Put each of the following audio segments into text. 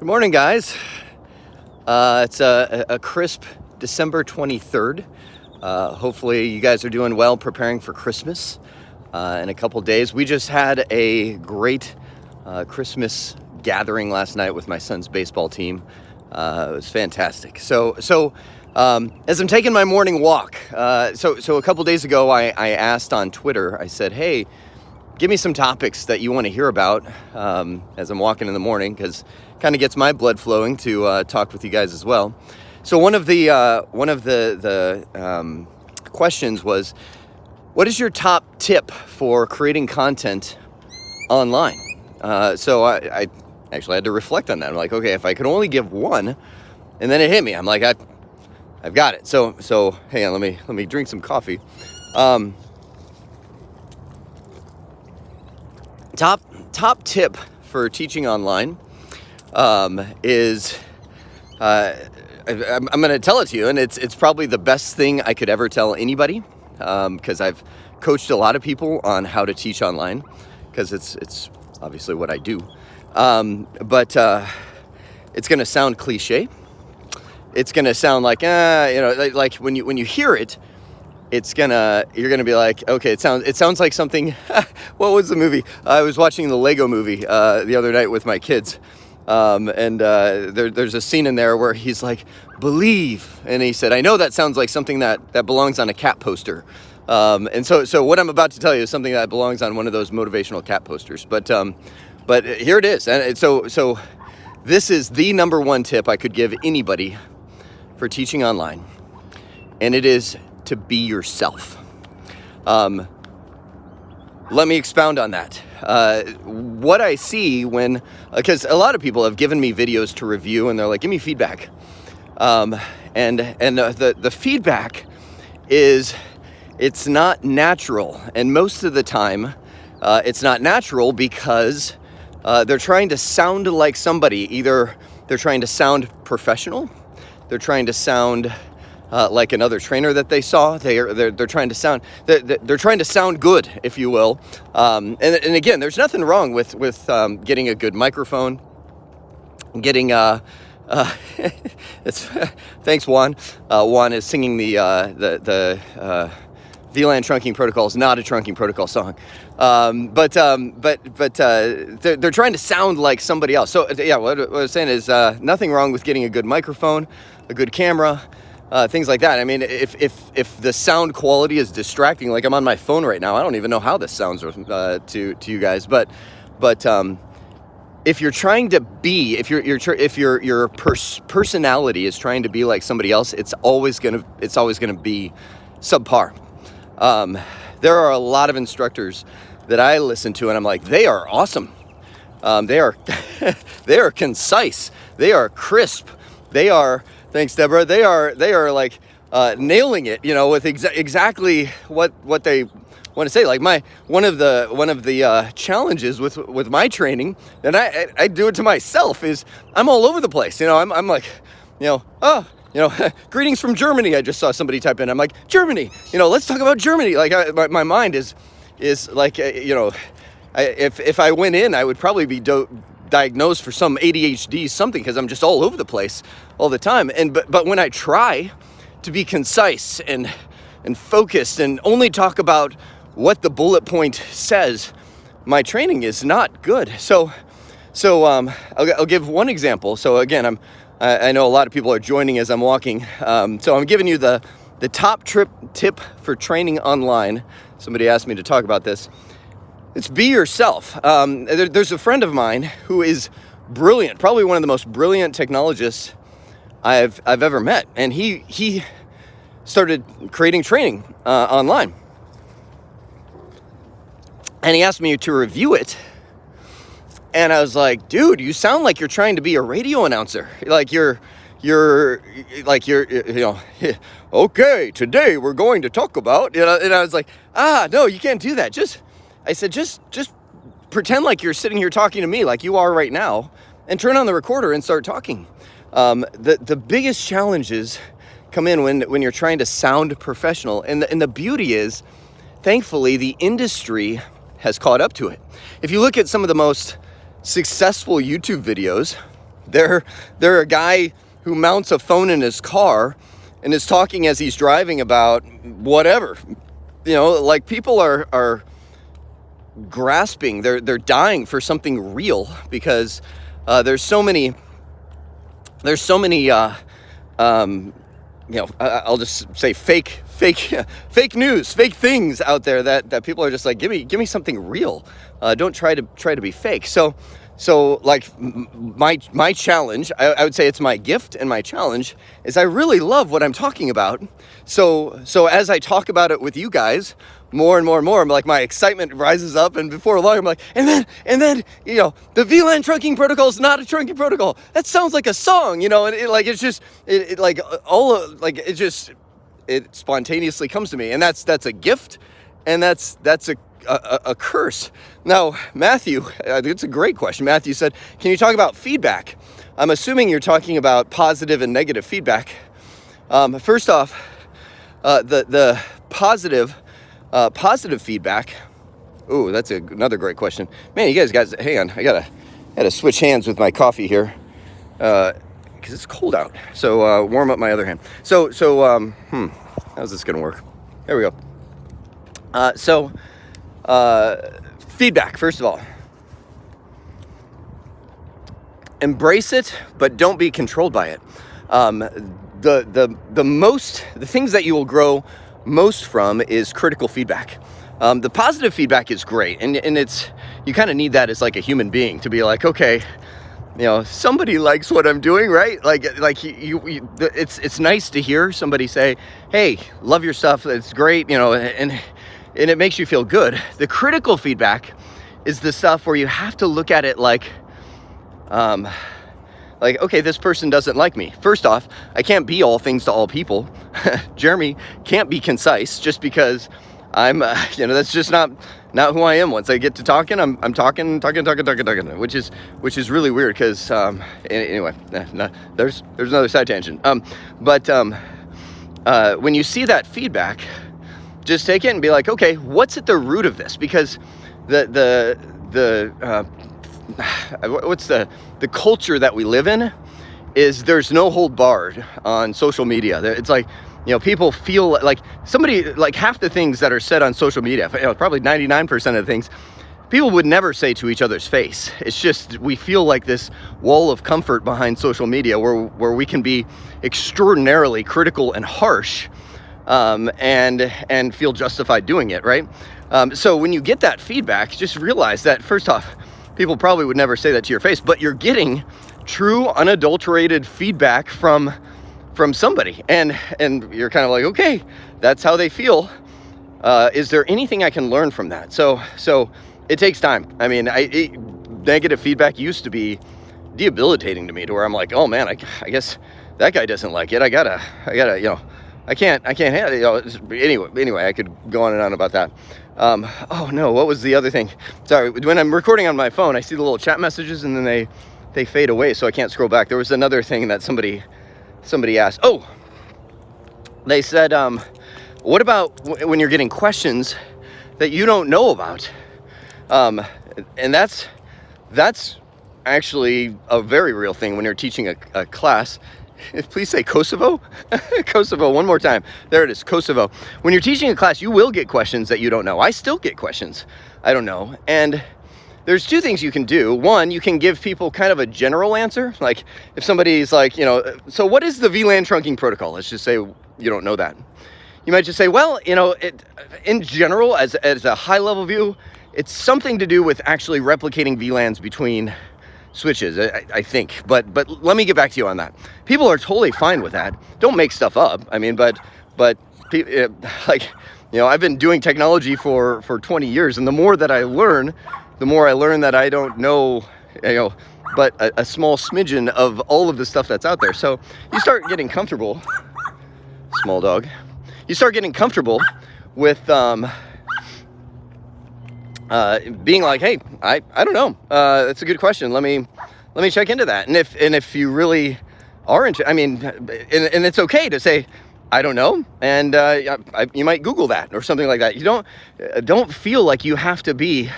Good morning, guys. It's a crisp December 23rd. Hopefully you guys are doing well preparing for Christmas in a couple days. We just had a great Christmas gathering last night with my son's baseball team. It was fantastic. So as I'm taking my morning walk, so a couple days ago I asked on Twitter, I said, hey, give me some topics that you want to hear about as I'm walking in the morning, because it kind of gets my blood flowing to talk with you guys as well. So one of the questions was, what is your top tip for creating content online? So I actually had to reflect on that. I'm like, okay, if I could only give one, and then it hit me. I'm like, I've got it. So hang on, let me drink some coffee. Top tip for teaching online is I'm going to tell it to you, and it's probably the best thing I could ever tell anybody, because I've coached a lot of people on how to teach online, because it's obviously what I do. But it's going to sound cliche. It's going to sound like like when you hear it, you're gonna be like, okay, it sounds like something. What was the movie? I was watching the Lego movie the other night with my kids, and there's a scene in there where he's like, believe, and he said, I know that sounds like something that belongs on a cat poster, and so what I'm about to tell you is something that belongs on one of those motivational cat posters, but here it is, and so this is the number one tip I could give anybody for teaching online, and it is to be yourself. Let me expound on that. What I see because a lot of people have given me videos to review and they're like, give me feedback. And the feedback is, it's not natural. And most of the time, it's not natural because they're trying to sound like somebody. Either they're trying to sound professional, they're trying to sound like another trainer that they saw. They're trying to sound they're trying to sound good, if you will. And again, there's nothing wrong with getting a good microphone, getting thanks Juan. Juan is singing the VLAN trunking protocol is not a trunking protocol song, but they're trying to sound like somebody else. So yeah, what I was saying is nothing wrong with getting a good microphone, a good camera. Things like that. I mean, if the sound quality is distracting, like I'm on my phone right now, I don't even know how this sounds to you guys. But if you're trying to be, if your personality is trying to be like somebody else, it's always gonna be subpar. There are a lot of instructors that I listen to, and I'm like, they are awesome. They are concise. They are crisp. They are. Thanks, Deborah. They are like nailing it, with exactly what they want to say. Like one of the challenges with my training, and I do it to myself, is I'm all over the place. I'm like, greetings from Germany. I just saw somebody type in. I'm like, Germany. Let's talk about Germany. Like my mind is like, if I went in, I would probably be diagnosed for some ADHD something, because I'm just all over the place all the time. But when I try to be concise and focused and only talk about what the bullet point says, my training is not good. So I'll give one example. So again, I know a lot of people are joining as I'm walking. So I'm giving you the top tip for training online. Somebody asked me to talk about this. It's be yourself. There's a friend of mine who is brilliant, probably one of the most brilliant technologists I've ever met, and he started creating training online. And he asked me to review it, and I was like, "Dude, you sound like you're trying to be a radio announcer. Like you're okay, today we're going to talk about." And I was like, no, you can't do that. I said, just pretend like you're sitting here talking to me like you are right now, and turn on the recorder and start talking. The biggest challenges come in when you're trying to sound professional. And the beauty is, thankfully, the industry has caught up to it. If you look at some of the most successful YouTube videos, They're a guy who mounts a phone in his car and is talking as he's driving about whatever. Like people are grasping, they're dying for something real, because there's so many I'll just say fake news, fake things out there that people are just like, give me something real. Don't try to be fake. So like my challenge, I would say it's my gift, and my challenge is I really love what I'm talking about. So as I talk about it with you guys more and more and more, I'm like, my excitement rises up, and before long I'm like, and then the VLAN trunking protocol is not a trunking protocol. That sounds like a song, and it spontaneously comes to me, and that's a gift, and that's a curse. Now, Matthew, it's a great question. Matthew said, can you talk about feedback? I'm assuming you're talking about positive and negative feedback. First off, the positive feedback. Ooh, that's another great question. Man, you guys, hang on. I gotta switch hands with my coffee here, because it's cold out. So warm up my other hand. How's this gonna work? There we go. Feedback, first of all, embrace it, but don't be controlled by it. The things that you will grow most from is critical feedback. The positive feedback is great, and it's, you kind of need that as like a human being to be like, okay, somebody likes what I'm doing, right? It's nice to hear somebody say, hey, love your stuff, it's great, and it makes you feel good. The critical feedback is the stuff where you have to look at it like, okay, this person doesn't like me. First off, I can't be all things to all people. Jeremy can't be concise just because I'm, that's just not who I am. Once I get to talking, I'm talking, which is really weird because, anyway, there's another side tangent. When you see that feedback, just take it and be like, okay, what's at the root of this? Because the culture that we live in is there's no hold barred on social media. It's like, people feel like somebody, like half the things that are said on social media, probably 99% of the things, people would never say to each other's face. It's just, we feel like this wall of comfort behind social media where we can be extraordinarily critical and harsh, and feel justified doing it, right? So when you get that feedback, just realize that first off, people probably would never say that to your face, but you're getting true, unadulterated feedback from somebody, and you're kind of like, okay, that's how they feel. Is there anything I can learn from that? So it takes time. I mean, negative feedback used to be debilitating to me, to where I'm like, oh man, I guess that guy doesn't like it. I gotta, I can't handle it. Anyway, I could go on and on about that. Oh no, what was the other thing? Sorry, when I'm recording on my phone, I see the little chat messages and then they fade away, so I can't scroll back. There was another thing that somebody asked. Oh, they said, what about when you're getting questions that you don't know about? And that's actually a very real thing when you're teaching a class. Please say Kosovo. Kosovo, one more time. There it is, Kosovo. When you're teaching a class, you will get questions that you don't know. I still get questions I don't know. And there's two things you can do. One, you can give people kind of a general answer. Like if somebody's like, so what is the VLAN trunking protocol? Let's just say you don't know that. You might just say, well, in general, as a high level view, it's something to do with actually replicating VLANs between switches, I think, but let me get back to you on that. People are totally fine with that. Don't make stuff up. I mean, but I've been doing technology for 20 years, and the more that I learn, that I don't know, but a small smidgen of all of the stuff that's out there. So you start getting comfortable, small dog. You start getting comfortable with being like, hey, I don't know. That's a good question. Let me check into that. And if you really are into, I mean, and it's okay to say, I don't know. And you might Google that or something like that. You don't feel like you have to be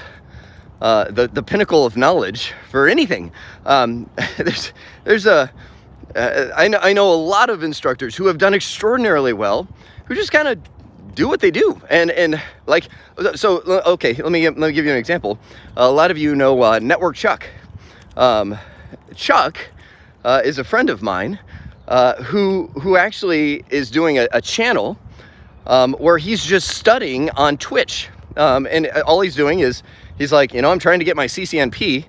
the pinnacle of knowledge for anything. There's a I know a lot of instructors who have done extraordinarily well, who just kind of do what they do, and like, so okay, let me give you an example. A lot of you know Network Chuck. Chuck is a friend of mine who actually is doing a channel where he's just studying on Twitch, and all he's doing is he's like, I'm trying to get my CCNP.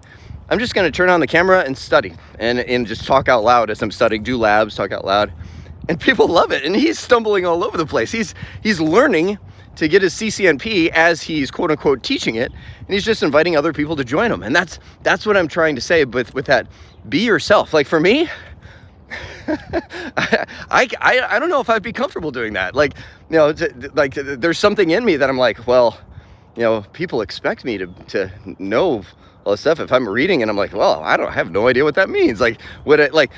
I'm just going to turn on the camera and study and just talk out loud as I'm studying, do labs, talk out loud. And people love it. And he's stumbling all over the place. He's learning to get his CCNP as he's quote unquote teaching it. And he's just inviting other people to join him. And that's what I'm trying to say with that. Be yourself. Like for me, I don't know if I'd be comfortable doing that. Like, like there's something in me that I'm like, well, people expect me to know all this stuff. If I'm reading and I'm like, well, I have no idea what that means. Like, what it like,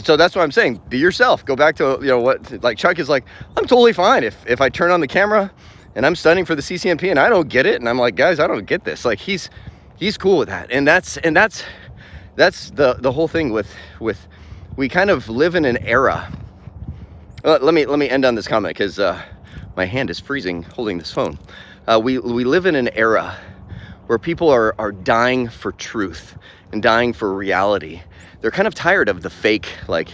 so that's what I'm saying. Be yourself. Go back to, what, like Chuck is like, I'm totally fine if I turn on the camera and I'm studying for the CCNP and I don't get it. And I'm like, guys, I don't get this. Like he's cool with that. And that's the whole thing with, we kind of live in an era. Let me end on this comment because my hand is freezing holding this phone. We live in an era where people are dying for truth and dying for reality. They're kind of tired of the fake, like,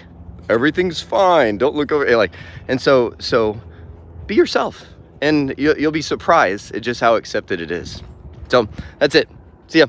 everything's fine, don't look over, like, and so be yourself, and you'll be surprised at just how accepted it is. So that's it. See ya.